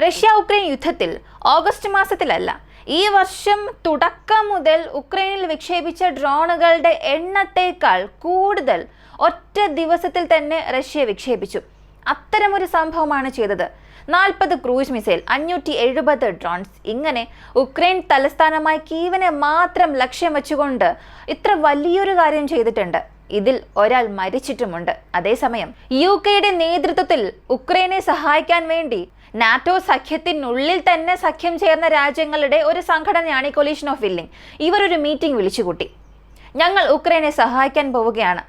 Russia Ukraine യുദ്ധത്തിൽ August മാസത്തിലല്ല, ഈ വർഷം തുടക്കം മുതൽ ഉക്രൈനിൽ വിക്ഷേപിച്ച ഡ്രോണുകളുടെ എണ്ണത്തേക്കാൾ കൂടുതൽ ഒറ്റ ദിവസത്തിൽ തന്നെ റഷ്യ വിക്ഷേപിച്ചു. അത്തരമൊരു സംഭവമാണ് ചെയ്തത്. 40 ക്രൂയിസ് മിസൈൽ, 570 ഡ്രോൺസ്. ഇങ്ങനെ ഉക്രൈൻ തലസ്ഥാനമായ കീവിനെ മാത്രം ലക്ഷ്യം വെച്ചുകൊണ്ട് ഇത്ര വലിയൊരു കാര്യം ചെയ്തിട്ടുണ്ട്. ഇതിൽ ഒരാൾ മരിച്ചിട്ടുമുണ്ട്. അതേസമയം UK നേതൃത്വത്തിൽ ഉക്രൈനെ സഹായിക്കാൻ വേണ്ടി നാറ്റോ സഖ്യത്തിനുള്ളിൽ തന്നെ സഖ്യം ചേർന്ന രാജ്യങ്ങളുടെ ഒരു സംഘടനയാണ് ഈ കൊലീഷൻ ഓഫ് വില്ലിംഗ്. ഇവർ ഒരു മീറ്റിംഗ് വിളിച്ചുകൂട്ടി. ഞങ്ങൾ ഉക്രൈനെ സഹായിക്കാൻ പോവുകയാണ്.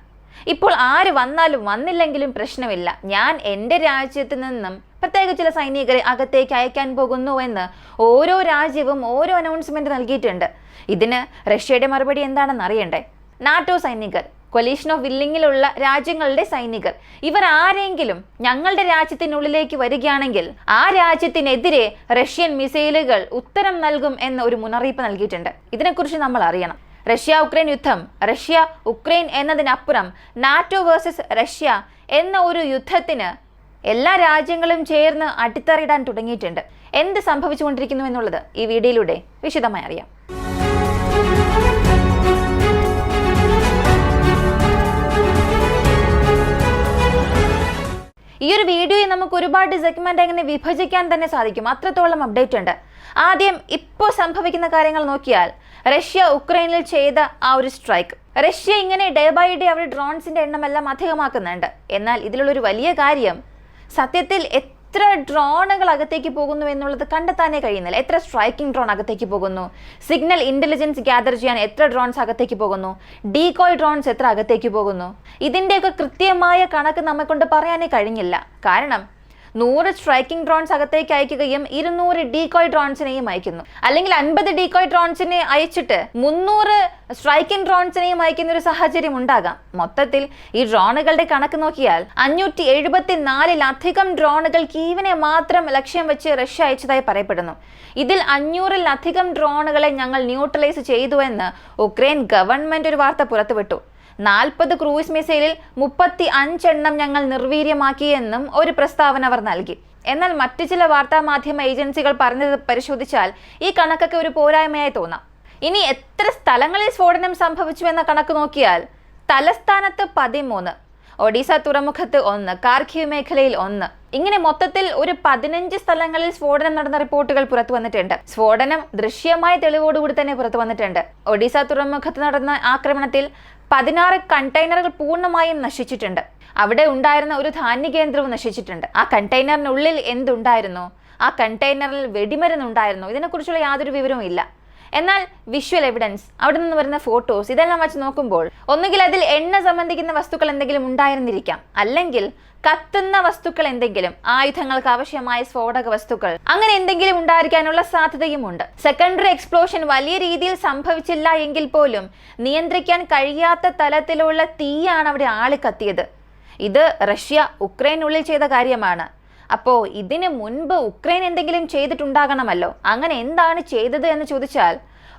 ഇപ്പോൾ ആര് വന്നാലും വന്നില്ലെങ്കിലും പ്രശ്നമില്ല, ഞാൻ എൻ്റെ രാജ്യത്ത് നിന്നും പ്രത്യേക ചില സൈനികരെ അകത്തേക്ക് അയക്കാൻ പോകുന്നു എന്ന് ഓരോ രാജ്യവും ഓരോ അനൗൺസ്മെന്റ് നൽകിയിട്ടുണ്ട്. ഇതിന് റഷ്യയുടെ മറുപടി എന്താണെന്ന് അറിയണ്ടേ? നാറ്റോ സൈനികർ, കൊലീഷൻ ഓഫ് വില്ലിങ്ങിലുള്ള രാജ്യങ്ങളുടെ സൈനികർ, ഇവർ ആരെങ്കിലും ഞങ്ങളുടെ രാജ്യത്തിനുള്ളിലേക്ക് വരികയാണെങ്കിൽ ആ രാജ്യത്തിനെതിരെ റഷ്യൻ മിസൈലുകൾ ഉത്തരം നൽകും എന്ന ഒരു മുന്നറിയിപ്പ് നൽകിയിട്ടുണ്ട്. ഇതിനെക്കുറിച്ച് നമ്മൾ അറിയണം. റഷ്യ ഉക്രൈൻ യുദ്ധം, റഷ്യ ഉക്രൈൻ എന്നതിനപ്പുറം നാറ്റോ വേഴ്സസ് റഷ്യ എന്ന ഒരു യുദ്ധത്തിന് എല്ലാ രാജ്യങ്ങളും ചേർന്ന് അടിത്തറയിടാൻ തുടങ്ങിയിട്ടുണ്ട്. എന്ത് സംഭവിച്ചുകൊണ്ടിരിക്കുന്നു എന്നുള്ളത് ഈ വീഡിയോയിലൂടെ വിശദമായി അറിയാം. ഈ ഒരു വീഡിയോയിൽ നമുക്ക് ഒരുപാട് സെഗ്മെന്റ് എങ്ങനെ വിഭജിക്കാൻ തന്നെ സാധിക്കും, അത്രത്തോളം അപ്ഡേറ്റ് ഉണ്ട്. ആദ്യം ഇപ്പോൾ സംഭവിക്കുന്ന കാര്യങ്ങൾ നോക്കിയാൽ റഷ്യ ഉക്രൈനിൽ ചെയ്ത ആ ഒരു സ്ട്രൈക്ക്, റഷ്യ ഇങ്ങനെ ഡേ ബൈ ഡേ അവർ ഡ്രോൺസിന്റെ എണ്ണമെല്ലാം അധികമാക്കുന്നുണ്ട്. എന്നാൽ ഇതിലുള്ളൊരു വലിയ കാര്യം, സത്യത്തിൽ എത്ര ഡ്രോണുകൾ അകത്തേക്ക് പോകുന്നു എന്നുള്ളത് കണ്ടെത്താനേ കഴിയുന്നില്ല. എത്ര സ്ട്രൈക്കിംഗ് ഡ്രോൺ അകത്തേക്ക് പോകുന്നു, സിഗ്നൽ ഇന്റലിജൻസ് ഗ്യാദർ ചെയ്യാൻ എത്ര ഡ്രോൺസ് അകത്തേക്ക് പോകുന്നു, ഡീകോയ് ഡ്രോൺസ് എത്ര അകത്തേക്ക് പോകുന്നു, ഇതിൻ്റെയൊക്കെ കൃത്യമായ കണക്ക് നമ്മെ കൊണ്ട് പറയാനേ കഴിഞ്ഞില്ല. കാരണം 100 സ്ട്രൈക്കിംഗ് ഡ്രോൺസ് അകത്തേക്ക് അയക്കുകയും 200 ഡീകോയ് ഡ്രോൺസിനെയും അയക്കുന്നു. അല്ലെങ്കിൽ 50 ഡീകോയ് ഡ്രോൺസിനെ അയച്ചിട്ട് 300 സ്ട്രൈക്കിംഗ് ഡ്രോൺസിനെയും അയക്കുന്ന ഒരു സാഹചര്യം ഉണ്ടാകാം. മൊത്തത്തിൽ ഈ ഡ്രോണുകളുടെ കണക്ക് നോക്കിയാൽ 574-ലധികം ഡ്രോണുകൾ കീവിനെ മാത്രം ലക്ഷ്യം വെച്ച് റഷ്യ അയച്ചതായി പറയപ്പെടുന്നു. ഇതിൽ 500-ലധികം ഡ്രോണുകളെ ഞങ്ങൾ ന്യൂട്രലൈസ് ചെയ്തുവെന്ന് ഉക്രൈൻ ഗവൺമെന്റ് ഒരു വാർത്ത പുറത്തുവിട്ടു. 40 ക്രൂയിസ് മിസൈലിൽ 35 എണ്ണം ഞങ്ങൾ നിർവീര്യമാക്കിയെന്നും ഒരു പ്രസ്താവന അവർ നൽകി. എന്നാൽ മറ്റു ചില വാർത്താ മാധ്യമ ഏജൻസികൾ പറഞ്ഞത് പരിശോധിച്ചാൽ ഈ കണക്കൊക്കെ ഒരു പോരായ്മയായി തോന്നാം. ഇനി എത്ര സ്ഥലങ്ങളിൽ സ്ഫോടനം സംഭവിച്ചു എന്ന കണക്ക് നോക്കിയാൽ തലസ്ഥാനത്ത് 13, ഒഡീസ തുറമുഖത്ത് 1, കാർഖീവ് മേഖലയിൽ 1, ഇങ്ങനെ മൊത്തത്തിൽ ഒരു 15 സ്ഥലങ്ങളിൽ സ്ഫോടനം നടന്ന റിപ്പോർട്ടുകൾ പുറത്തു വന്നിട്ടുണ്ട്. സ്ഫോടനം ദൃശ്യമായ തെളിവോടുകൂടി തന്നെ പുറത്തു വന്നിട്ടുണ്ട്. ഒഡീസ തുറമുഖത്ത് നടന്ന ആക്രമണത്തിൽ 16 കണ്ടെയ്നറുകൾ പൂർണ്ണമായും നശിച്ചിട്ടുണ്ട്. അവിടെ ഉണ്ടായിരുന്ന ഒരു ധാന്യ കേന്ദ്രവും നശിച്ചിട്ടുണ്ട്. ആ കണ്ടെയ്നറിനുള്ളിൽ എന്തുണ്ടായിരുന്നു, ആ കണ്ടെയ്നറിൽ വെടിമരുന്നുണ്ടായിരുന്നു, ഇതിനെക്കുറിച്ചുള്ള യാതൊരു വിവരവും ഇല്ല. എന്നാൽ വിഷ്വൽ എവിഡൻസ്, അവിടെ നിന്ന് വരുന്ന ഫോട്ടോസ്, ഇതെല്ലാം വെച്ച് നോക്കുമ്പോൾ ഒന്നുകിൽ അതിൽ എണ്ണ സംബന്ധിക്കുന്ന വസ്തുക്കൾ എന്തെങ്കിലും ഉണ്ടായിരുന്നിരിക്കാം, അല്ലെങ്കിൽ കത്തുന്ന വസ്തുക്കൾ എന്തെങ്കിലും, ആയുധങ്ങൾക്ക് ആവശ്യമായ സ്ഫോടക വസ്തുക്കൾ, അങ്ങനെ എന്തെങ്കിലും ഉണ്ടായിരിക്കാനുള്ള സാധ്യതയുമുണ്ട്. സെക്കൻഡറി എക്സ്പ്ലോഷൻ വലിയ രീതിയിൽ സംഭവിച്ചില്ല എങ്കിൽ പോലും നിയന്ത്രിക്കാൻ കഴിയാത്ത തലത്തിലുള്ള തീയാണ് അവിടെ ആളിക്കത്തിയത്. ഇത് റഷ്യ ഉക്രൈനുള്ളിൽ ചെയ്ത കാര്യമാണ്. അപ്പോൾ ഇതിന് മുൻപ് ഉക്രൈൻ എന്തെങ്കിലും ചെയ്തിട്ടുണ്ടാകണമല്ലോ. അങ്ങനെ എന്താണ് ചെയ്തത് എന്ന് ചോദിച്ചാൽ,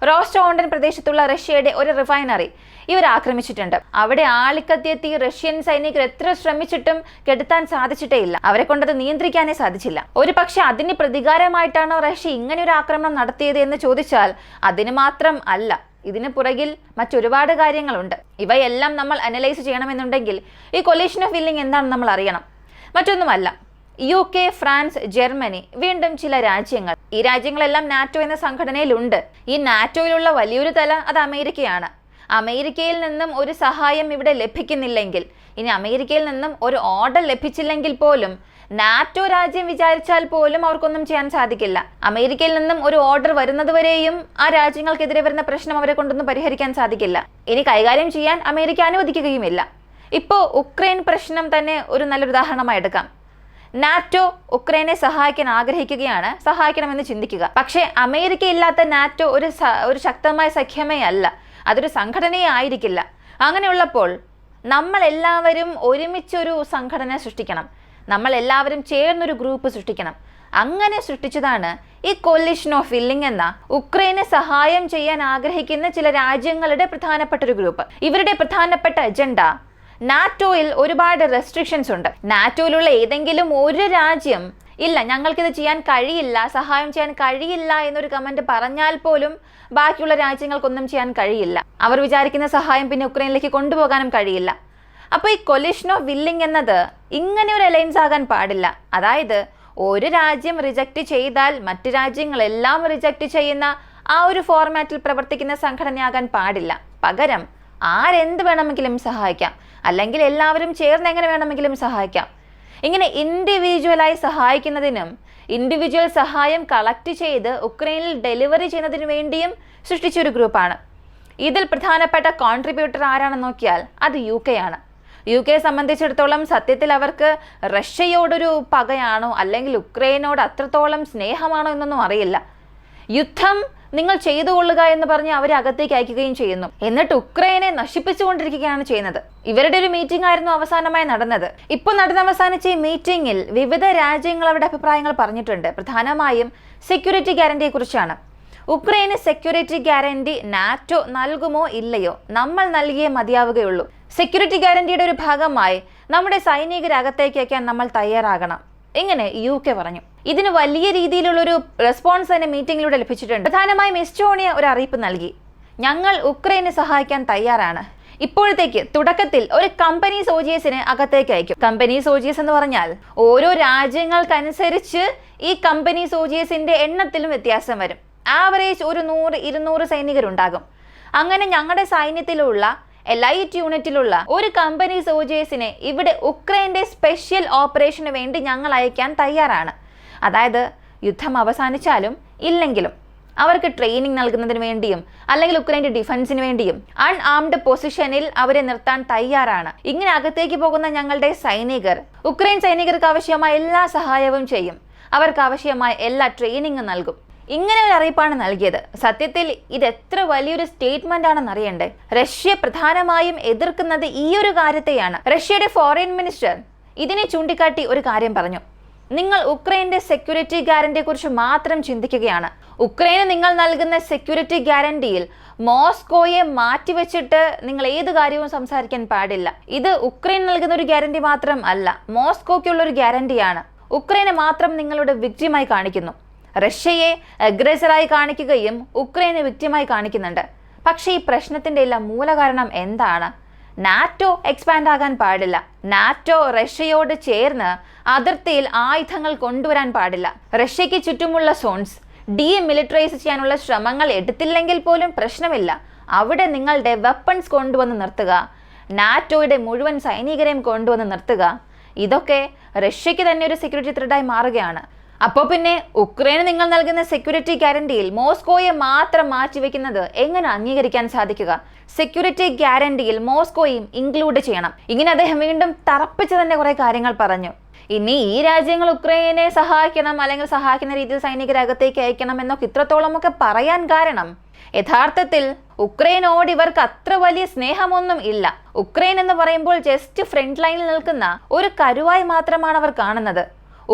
റോസ്റ്റോണ്ടൻ പ്രദേശത്തുള്ള റഷ്യയുടെ ഒരു റിഫൈനറി ഇവർ ആക്രമിച്ചിട്ടുണ്ട്. അവിടെ ആളിക്കത്തിയ തീ റഷ്യൻ സൈനികർ എത്ര ശ്രമിച്ചിട്ടും കെടുത്താൻ സാധിച്ചിട്ടേ ഇല്ല. അവരെ കൊണ്ടത് നിയന്ത്രിക്കാനേ സാധിച്ചില്ല. ഒരു പക്ഷെ അതിന് പ്രതികാരമായിട്ടാണോ റഷ്യ ഇങ്ങനെ ഒരു ആക്രമണം നടത്തിയത് എന്ന് ചോദിച്ചാൽ അതിന് മാത്രം അല്ല. ഇതിന് പുറകിൽ മറ്റൊരുപാട് കാര്യങ്ങളുണ്ട്. ഇവയെല്ലാം നമ്മൾ അനലൈസ് ചെയ്യണമെന്നുണ്ടെങ്കിൽ ഈ കൊലീഷൻ ഓഫ് വില്ലിംഗ് എന്താണെന്ന് നമ്മൾ അറിയണം. മറ്റൊന്നുമല്ല, UK, ഫ്രാൻസ്, ജർമ്മനി, വീണ്ടും ചില രാജ്യങ്ങൾ. ഈ രാജ്യങ്ങളെല്ലാം നാറ്റോ എന്ന സംഘടനയിലുണ്ട്. ഈ നാറ്റോയിലുള്ള വലിയൊരു തല അത് അമേരിക്കയാണ്. അമേരിക്കയിൽ നിന്നും ഒരു സഹായം ഇവിടെ ലഭിക്കുന്നില്ലെങ്കിൽ, ഇനി അമേരിക്കയിൽ നിന്നും ഒരു ഓർഡർ ലഭിച്ചില്ലെങ്കിൽ പോലും നാറ്റോ രാജ്യം വിചാരിച്ചാൽ പോലും അവർക്കൊന്നും ചെയ്യാൻ സാധിക്കില്ല. അമേരിക്കയിൽ നിന്നും ഒരു ഓർഡർ വരുന്നതുവരെയും ആ രാജ്യങ്ങൾക്കെതിരെ വരുന്ന പ്രശ്നം അവരെ കൊണ്ടൊന്നും പരിഹരിക്കാൻ സാധിക്കില്ല. ഇനി കൈകാര്യം ചെയ്യാൻ അമേരിക്ക അനുവദിക്കുകയുമില്ല. ഇപ്പോൾ ഉക്രൈൻ പ്രശ്നം തന്നെ ഒരു നല്ലൊരു ഉദാഹരണമായി എടുക്കാം. നാറ്റോ ഉക്രൈനെ സഹായിക്കാൻ ആഗ്രഹിക്കുകയാണ്, സഹായിക്കണമെന്ന് ചിന്തിക്കുക. പക്ഷേ അമേരിക്ക ഇല്ലാത്ത നാറ്റോ ഒരു ശക്തമായ സഖ്യമേ അല്ല, അതൊരു സംഘടനയെ ആയിരിക്കില്ല. അങ്ങനെയുള്ളപ്പോൾ നമ്മൾ എല്ലാവരും ഒരുമിച്ചൊരു സംഘടന സൃഷ്ടിക്കണം, നമ്മൾ എല്ലാവരും ചേർന്നൊരു ഗ്രൂപ്പ് സൃഷ്ടിക്കണം. അങ്ങനെ സൃഷ്ടിച്ചതാണ് ഈ കൊലീഷൻ ഓഫ് വില്ലിംഗ് എന്ന ഉക്രൈനെ സഹായം ചെയ്യാൻ ആഗ്രഹിക്കുന്ന ചില രാജ്യങ്ങളുടെ പ്രധാനപ്പെട്ട ഒരു ഗ്രൂപ്പ്. ഇവരുടെ പ്രധാനപ്പെട്ട അജണ്ട, നാറ്റോയിൽ ഒരുപാട് റെസ്ട്രിക്ഷൻസ് ഉണ്ട്. നാറ്റോയിലുള്ള ഏതെങ്കിലും ഒരു രാജ്യം ഇല്ല, ഞങ്ങൾക്കിത് ചെയ്യാൻ കഴിയില്ല, സഹായം ചെയ്യാൻ കഴിയില്ല എന്നൊരു കമന്റ് പറഞ്ഞാൽ പോലും ബാക്കിയുള്ള രാജ്യങ്ങൾക്കൊന്നും ചെയ്യാൻ കഴിയില്ല. അവർ വിചാരിക്കുന്ന സഹായം പിന്നെ ഉക്രൈനിലേക്ക് കൊണ്ടുപോകാനും കഴിയില്ല. അപ്പോൾ ഈ കൊലിഷൻ ഓഫ് വില്ലിംഗ് എന്നത് ഇങ്ങനെ ഒരു അലയൻസ് ആകാൻ പാടില്ല. അതായത് ഒരു രാജ്യം റിജക്റ്റ് ചെയ്താൽ മറ്റു രാജ്യങ്ങളെല്ലാം റിജക്റ്റ് ചെയ്യുന്ന ആ ഒരു ഫോർമാറ്റിൽ പ്രവർത്തിക്കുന്ന സംഘടനയാകാൻ പാടില്ല. പകരം ആരെന്ത് വേണമെങ്കിലും സഹായിക്കാം, അല്ലെങ്കിൽ എല്ലാവരും ചേർന്ന് എങ്ങനെ വേണമെങ്കിലും സഹായിക്കാം. ഇങ്ങനെ ഇൻഡിവിജ്വലായി സഹായിക്കുന്നതിനും ഇൻഡിവിജ്വൽ സഹായം കളക്ട് ചെയ്ത് ഉക്രൈനിൽ ഡെലിവറി ചെയ്യുന്നതിനു വേണ്ടിയും സൃഷ്ടിച്ചൊരു ഗ്രൂപ്പാണ്. ഇതിൽ പ്രധാനപ്പെട്ട കോൺട്രിബ്യൂട്ടർ ആരാണെന്ന് നോക്കിയാൽ അത് UK ആണ്. UK സംബന്ധിച്ചിടത്തോളം സത്യത്തിൽ അവർക്ക് റഷ്യയോടൊരു പകയാണോ അല്ലെങ്കിൽ ഉക്രൈനോട് അത്രത്തോളം സ്നേഹമാണോ എന്നൊന്നും അറിയില്ല. യുദ്ധം നിങ്ങൾ ചെയ്തുകൊള്ളുക എന്ന് പറഞ്ഞ് അവരെ അകത്തേക്ക് അയക്കുകയും ചെയ്യുന്നു. എന്നിട്ട് ഉക്രൈനെ നശിപ്പിച്ചുകൊണ്ടിരിക്കുകയാണ് ചെയ്യുന്നത്. ഇവരുടെ ഒരു മീറ്റിംഗ് ആയിരുന്നു അവസാനമായി നടന്നത്. ഇപ്പോൾ അവസാനിച്ച ഈ മീറ്റിംഗിൽ വിവിധ രാജ്യങ്ങൾ അവരുടെ അഭിപ്രായങ്ങൾ പറഞ്ഞിട്ടുണ്ട്. പ്രധാനമായും സെക്യൂരിറ്റി ഗ്യാരണ്ടിയെ കുറിച്ചാണ്. ഉക്രൈന് സെക്യൂരിറ്റി ഗ്യാരണ്ടി നാറ്റോ നൽകുമോ ഇല്ലയോ, നമ്മൾ നൽകിയേ മതിയാവുകയുള്ളൂ. സെക്യൂരിറ്റി ഗ്യാരണ്ടിയുടെ ഒരു ഭാഗമായി നമ്മുടെ സൈനികരെ അകത്തേക്ക് അയക്കാൻ നമ്മൾ തയ്യാറാകണം, ഇങ്ങനെ UK പറഞ്ഞു. ഇതിന് വലിയ രീതിയിലുള്ളൊരു റെസ്പോൺസ് തന്നെ മീറ്റിംഗിലൂടെ ലഭിച്ചിട്ടുണ്ട്. പ്രധാനമായും എസ്റ്റോണിയ ഒരു അറിയിപ്പ് നൽകി, ഞങ്ങൾ ഉക്രൈനെ സഹായിക്കാൻ തയ്യാറാണ്. ഇപ്പോഴത്തേക്ക് തുടക്കത്തിൽ ഒരു കമ്പനി സോൾജിയേഴ്സിനെ അകത്തേക്ക് അയക്കും. കമ്പനി സോൾജിയേഴ്സ് എന്ന് പറഞ്ഞാൽ ഓരോ രാജ്യങ്ങൾക്കനുസരിച്ച് ഈ കമ്പനി സോൾജിയേഴ്സിന്റെ എണ്ണത്തിലും വ്യത്യാസം വരും. ആവറേജ് ഒരു 100-200 സൈനികരുണ്ടാകും. അങ്ങനെ ഞങ്ങളുടെ സൈന്യത്തിലുള്ള എലൈറ്റ് യൂണിറ്റിലുള്ള ഒരു കമ്പനി സോൾജിയേഴ്സിനെ ഇവിടെ ഉക്രൈൻ്റെ സ്പെഷ്യൽ ഓപ്പറേഷന് വേണ്ടി ഞങ്ങൾ അയക്കാൻ തയ്യാറാണ്. അതായത് യുദ്ധം അവസാനിച്ചാലും ഇല്ലെങ്കിലും അവർക്ക് ട്രെയിനിങ് നൽകുന്നതിന് വേണ്ടിയും അല്ലെങ്കിൽ ഉക്രൈൻ്റെ ഡിഫൻസിന് വേണ്ടിയും അൺആംഡ് പൊസിഷനിൽ അവരെ നിർത്താൻ തയ്യാറാണ്. ഇങ്ങനെ അകത്തേക്ക് പോകുന്ന ഞങ്ങളുടെ സൈനികർ ഉക്രൈൻ സൈനികർക്ക് ആവശ്യമായ എല്ലാ സഹായവും ചെയ്യും, അവർക്ക് ആവശ്യമായ എല്ലാ ട്രെയിനിങ്ങും നൽകും. ഇങ്ങനെ ഒരു അറിയിപ്പാണ് നൽകിയത്. സത്യത്തിൽ ഇത് എത്ര വലിയൊരു സ്റ്റേറ്റ്മെന്റ് ആണെന്ന് അറിയണ്ടേ. റഷ്യ പ്രധാനമായും എതിർക്കുന്നത് ഈ ഒരു കാര്യത്തെയാണ്. റഷ്യയുടെ ഫോറിൻ മിനിസ്റ്റർ ഇതിനെ ചൂണ്ടിക്കാട്ടി ഒരു കാര്യം പറഞ്ഞു, നിങ്ങൾ ഉക്രൈന്റെ സെക്യൂരിറ്റി ഗ്യാരണ്ടിയെ കുറിച്ച് മാത്രം ചിന്തിക്കുകയാണ്. ഉക്രൈന് നിങ്ങൾ നൽകുന്ന സെക്യൂരിറ്റി ഗ്യാരണ്ടിയിൽ മോസ്കോയെ മാറ്റിവെച്ചിട്ട് നിങ്ങൾ ഏത് കാര്യവും സംസാരിക്കാൻ പാടില്ല. ഇത് ഉക്രൈൻ നൽകുന്ന ഒരു ഗ്യാരണ്ടി മാത്രം അല്ല, മോസ്കോയ്ക്കുള്ള ഒരു ഗ്യാരണ്ടിയാണ്. ഉക്രൈനെ മാത്രം നിങ്ങളുടെ വിക്ടിമായി കാണിക്കുന്നു. റഷ്യയെ അഗ്രസറായി കാണിക്കുകയും ഉക്രൈനെ വിക്ടിമായി കാണിക്കുന്നുണ്ട്. പക്ഷേ ഈ പ്രശ്നത്തിന്റെ എല്ലാം മൂലകാരണം എന്താണ്? നാറ്റോ എക്സ്പാൻഡ് ആകാൻ പാടില്ല. നാറ്റോ റഷ്യയോട് ചേർന്ന് അതിർത്തിയിൽ ആയുധങ്ങൾ കൊണ്ടുവരാൻ പാടില്ല. റഷ്യയ്ക്ക് ചുറ്റുമുള്ള സോൺസ് ഡീമിലിറ്ററൈസ് ചെയ്യാനുള്ള ശ്രമങ്ങൾ എടുത്തില്ലെങ്കിൽ പോലും പ്രശ്നമില്ല. അവിടെ നിങ്ങളുടെ വെപ്പൺസ് കൊണ്ടുവന്ന് നിർത്തുക, നാറ്റോയുടെ മുഴുവൻ സൈനികരെയും കൊണ്ടുവന്ന് നിർത്തുക. ഇതൊക്കെ റഷ്യയ്ക്ക് തന്നെ ഒരു സെക്യൂരിറ്റി ത്രെഡായി മാറുകയാണ്. അപ്പോൾ പിന്നെ ഉക്രൈന് നിങ്ങൾ നൽകുന്ന സെക്യൂരിറ്റി ഗ്യാരണ്ടിയിൽ മോസ്കോയെ മാത്രം മാറ്റിവെക്കുന്നത് എങ്ങനെ അംഗീകരിക്കാൻ സാധിക്കുക? സെക്യൂരിറ്റി ഗ്യാരണ്ടിയിൽ മോസ്കോയും ഇൻക്ലൂഡ് ചെയ്യണം. ഇങ്ങനെ അദ്ദേഹം വീണ്ടും തറപ്പിച്ച് തന്നെ കുറെ കാര്യങ്ങൾ പറഞ്ഞു. ഇനി ഈ രാജ്യങ്ങൾ ഉക്രൈനെ സഹായിക്കണം അല്ലെങ്കിൽ സഹായിക്കുന്ന രീതിയിൽ സൈനികരെ അകത്തേക്ക് അയക്കണം എന്നൊക്കെ ഇത്രത്തോളമൊക്കെ പറയാൻ കാരണം യഥാർത്ഥത്തിൽ ഉക്രൈനോട് ഇവർക്ക് അത്ര വലിയ സ്നേഹമൊന്നും ഇല്ല. ഉക്രൈൻ എന്ന് പറയുമ്പോൾ ജസ്റ്റ് ഫ്രണ്ട് ലൈനിൽ നിൽക്കുന്ന ഒരു കരുവായി മാത്രമാണ് അവർ കാണുന്നത്.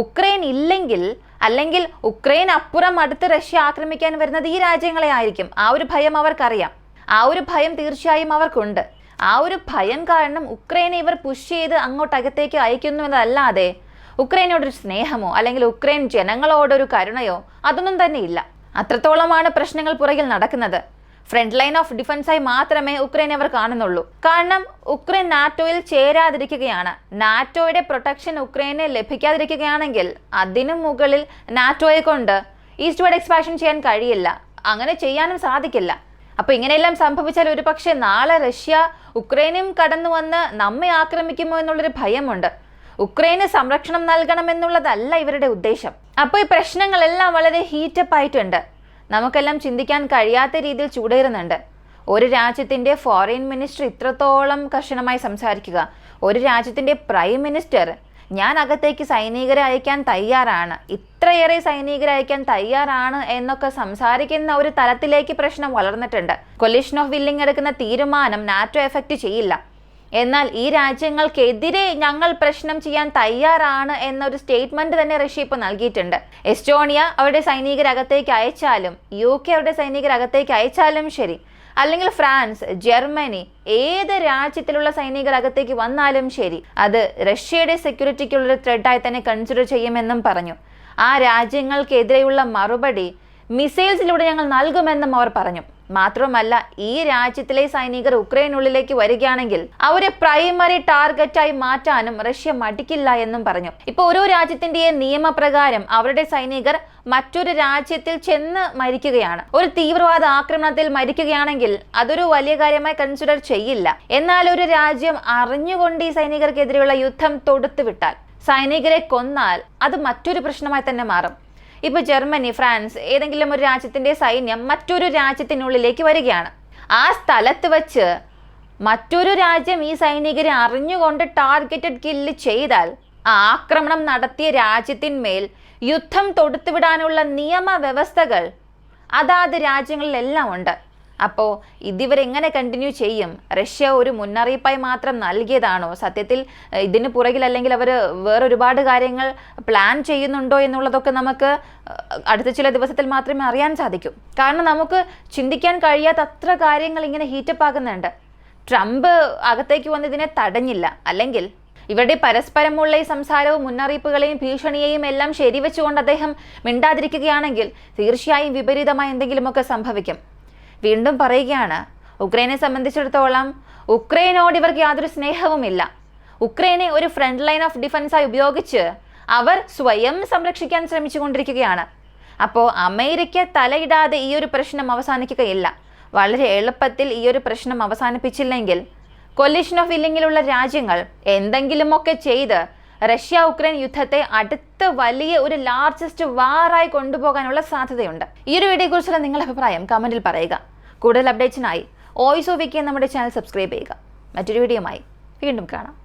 ഉക്രൈൻ ഇല്ലെങ്കിൽ അല്ലെങ്കിൽ ഉക്രൈൻ അപ്പുറം അടുത്ത് റഷ്യ ആക്രമിക്കാൻ വരുന്നത് ഈ രാജ്യങ്ങളെ ആയിരിക്കും. ആ ഒരു ഭയം അവർക്കറിയാം. ആ ഒരു ഭയം തീർച്ചയായും അവർക്കുണ്ട്. ആ ഒരു ഭയം കാരണം ഉക്രൈനെ ഇവർ പുഷ് ചെയ്ത് അങ്ങോട്ടകത്തേക്ക് അയക്കുന്നു എന്നതല്ലാതെ ഉക്രൈനോടൊരു സ്നേഹമോ അല്ലെങ്കിൽ ഉക്രൈൻ ജനങ്ങളോടൊരു കരുണയോ അതൊന്നും തന്നെ ഇല്ല. അത്രത്തോളമാണ് പ്രശ്നങ്ങൾ പുറകിൽ നടക്കുന്നത്. ഫ്രണ്ട് ലൈൻ ഓഫ് ഡിഫൻസായി മാത്രമേ ഉക്രൈനെ അവർ കാണുന്നുള്ളൂ. കാരണം ഉക്രൈൻ നാറ്റോയിൽ ചേരാതിരിക്കുകയാണ്. നാറ്റോയുടെ പ്രൊട്ടക്ഷൻ ഉക്രൈനെ ലഭിക്കാതിരിക്കുകയാണെങ്കിൽ അതിനു മുകളിൽ നാറ്റോയെ കൊണ്ട് ഈസ്റ്റ്വേർഡ് എക്സ്പാൻഷൻ ചെയ്യാൻ കഴിയില്ല. അങ്ങനെ ചെയ്യാനും സാധിക്കില്ല. അപ്പോൾ ഇങ്ങനെയെല്ലാം സംഭവിച്ചാൽ ഒരു പക്ഷേ നാളെ റഷ്യ ഉക്രൈനും കടന്നു വന്ന് നമ്മെ ആക്രമിക്കുമോ എന്നുള്ളൊരു ഭയമുണ്ട്. ഉക്രൈന് സംരക്ഷണം നൽകണമെന്നുള്ളതല്ല ഇവരുടെ ഉദ്ദേശം. അപ്പോൾ ഈ പ്രശ്നങ്ങളെല്ലാം വളരെ ഹീറ്റപ്പ് ആയിട്ടുണ്ട്. നമുക്കെല്ലാം ചിന്തിക്കാൻ കഴിയാത്ത രീതിയിൽ ചൂടേറുന്നുണ്ട്. ഒരു രാജ്യത്തിൻ്റെ ഫോറിൻ മിനിസ്റ്റർ ഇത്രത്തോളം കർശനമായി സംസാരിക്കുക, ഒരു രാജ്യത്തിൻ്റെ പ്രൈം മിനിസ്റ്റർ ഞാൻ അകത്തേക്ക് സൈനികരെ അയക്കാൻ തയ്യാറാണ്, ഇത്രയേറെ സൈനികരെ അയക്കാൻ തയ്യാറാണ് എന്നൊക്കെ സംസാരിക്കുന്ന ഒരു തലത്തിലേക്ക് പ്രശ്നം വളർന്നിട്ടുണ്ട്. കൊലിഷൻ ഓഫ് വില്ലിംഗ് എടുക്കുന്ന തീരുമാനം നാറ്റോ എഫക്റ്റ് ചെയ്യില്ല. എന്നാൽ ഈ രാജ്യങ്ങൾക്കെതിരെ ഞങ്ങൾ പ്രശ്നം ചെയ്യാൻ തയ്യാറാണ് എന്നൊരു സ്റ്റേറ്റ്മെന്റ് തന്നെ റഷ്യ ഇപ്പോൾ നൽകിയിട്ടുണ്ട്. എസ്റ്റോണിയ അവരുടെ സൈനികരകത്തേക്ക് അയച്ചാലും UK അവരുടെ സൈനികരകത്തേക്ക് അയച്ചാലും ശരി, അല്ലെങ്കിൽ ഫ്രാൻസ്, ജർമ്മനി, ഏത് രാജ്യത്തിലുള്ള സൈനികരകത്തേക്ക് വന്നാലും ശരി, അത് റഷ്യയുടെ സെക്യൂരിറ്റിക്കുള്ളൊരു ത്രെഡായി തന്നെ കൺസിഡർ ചെയ്യുമെന്നും പറഞ്ഞു. ആ രാജ്യങ്ങൾക്കെതിരെയുള്ള മറുപടി മിസൈൽസിലൂടെ ഞങ്ങൾ നൽകുമെന്നും അവർ പറഞ്ഞു. മാത്രമല്ല, ഈ രാജ്യത്തിലെ സൈനികർ ഉക്രൈനുള്ളിലേക്ക് വരികയാണെങ്കിൽ അവരെ പ്രൈമറി ടാർഗറ്റായി മാറ്റാനും റഷ്യ മടിക്കില്ല എന്നും പറഞ്ഞു. ഇപ്പൊ ഓരോ രാജ്യത്തിന്റെ നിയമപ്രകാരം അവരുടെ സൈനികർ മറ്റൊരു രാജ്യത്തിൽ ചെന്ന് മരിക്കുകയാണ്. ഒരു തീവ്രവാദ ആക്രമണത്തിൽ മരിക്കുകയാണെങ്കിൽ അതൊരു വലിയ കാര്യമായി കൺസിഡർ ചെയ്യില്ല. എന്നാൽ ഒരു രാജ്യം അറിഞ്ഞുകൊണ്ട് ഈ സൈനികർക്കെതിരെയുള്ള യുദ്ധം തൊടുത്തുവിട്ടാൽ, സൈനികരെ കൊന്നാൽ, അത് മറ്റൊരു പ്രശ്നമായി തന്നെ മാറും. ഇപ്പൊ ജർമ്മനി, ഫ്രാൻസ്, ഏതെങ്കിലും ഒരു രാജ്യത്തിന്റെ സൈന്യം മറ്റൊരു രാജ്യത്തിനുള്ളിലേക്ക് വരികയാണ്. ആ സ്ഥലത്ത് വച്ച് മറ്റൊരു രാജ്യം ഈ സൈനികരെ അറിഞ്ഞുകൊണ്ട് ടാർഗറ്റഡ് കില്ല് ചെയ്താൽ ആക്രമണം നടത്തിയ രാജ്യത്തിന്മേൽ യുദ്ധം തൊടുത്തുവിടാനുള്ള നിയമവ്യവസ്ഥകൾ അതാത് രാജ്യങ്ങളിലെല്ലാം ഉണ്ട്. അപ്പോൾ ഇതിവരെങ്ങനെ കണ്ടിന്യൂ ചെയ്യും? റഷ്യ ഒരു മുന്നറിയിപ്പായി മാത്രം നൽകിയതാണോ? സത്യത്തിൽ ഇതിന് പുറകിൽ അല്ലെങ്കിൽ അവർ വേറൊരുപാട് കാര്യങ്ങൾ പ്ലാൻ ചെയ്യുന്നുണ്ടോ എന്നുള്ളതൊക്കെ നമുക്ക് അടുത്ത ചില ദിവസത്തിൽ മാത്രമേ അറിയാൻ സാധിക്കൂ. കാരണം നമുക്ക് ചിന്തിക്കാൻ കഴിയാത്ത അത്ര കാര്യങ്ങൾ ഇങ്ങനെ ഹീറ്റപ്പ് ആകുന്നുണ്ട്. ട്രംപ് അകത്തേക്ക് വന്ന് ഇതിനെ തടഞ്ഞില്ല, അല്ലെങ്കിൽ ഇവരുടെ പരസ്പരമുള്ള ഈ സംസാരവും മുന്നറിയിപ്പുകളെയും ഭീഷണിയെയും എല്ലാം ശരിവെച്ചുകൊണ്ട് അദ്ദേഹം മിണ്ടാതിരിക്കുകയാണെങ്കിൽ തീർച്ചയായും വിപരീതമായി എന്തെങ്കിലുമൊക്കെ സംഭവിക്കും. വീണ്ടും പറയുകയാണ്, ഉക്രൈനെ സംബന്ധിച്ചിടത്തോളം ഉക്രൈനോട് ഇവർക്ക് യാതൊരു സ്നേഹവുമില്ല. ഉക്രൈനെ ഒരു ഫ്രണ്ട് ലൈൻ ഓഫ് ഡിഫൻസായി ഉപയോഗിച്ച് അവർ സ്വയം സംരക്ഷിക്കാൻ ശ്രമിച്ചുകൊണ്ടിരിക്കുകയാണ്. അപ്പോൾ അമേരിക്ക തലയിടാതെ ഈ ഒരു പ്രശ്നം അവസാനിക്കുകയില്ല. വളരെ എളുപ്പത്തിൽ ഈ ഒരു പ്രശ്നം അവസാനിപ്പിച്ചില്ലെങ്കിൽ കൊലിഷൻ ഓഫ് വില്ലിങ്ങിലുള്ള രാജ്യങ്ങൾ എന്തെങ്കിലുമൊക്കെ ചെയ്ത് റഷ്യ ഉക്രൈൻ യുദ്ധത്തെ അടുത്ത വലിയ ഒരു ലാർജസ്റ്റ് വാറായി കൊണ്ടുപോകാനുള്ള സാധ്യതയുണ്ട്. ഈ ഒരു വീഡിയോയെക്കുറിച്ചുള്ള നിങ്ങളുടെ അഭിപ്രായം കമന്റിൽ പറയുക. കൂടുതൽ അപ്ഡേറ്റ്സിനായി വോയിസ് ഓഫ് വിക്കി നമ്മുടെ ചാനൽ സബ്സ്ക്രൈബ് ചെയ്യുക. മറ്റൊരു വീഡിയോയുമായി വീണ്ടും കാണാം.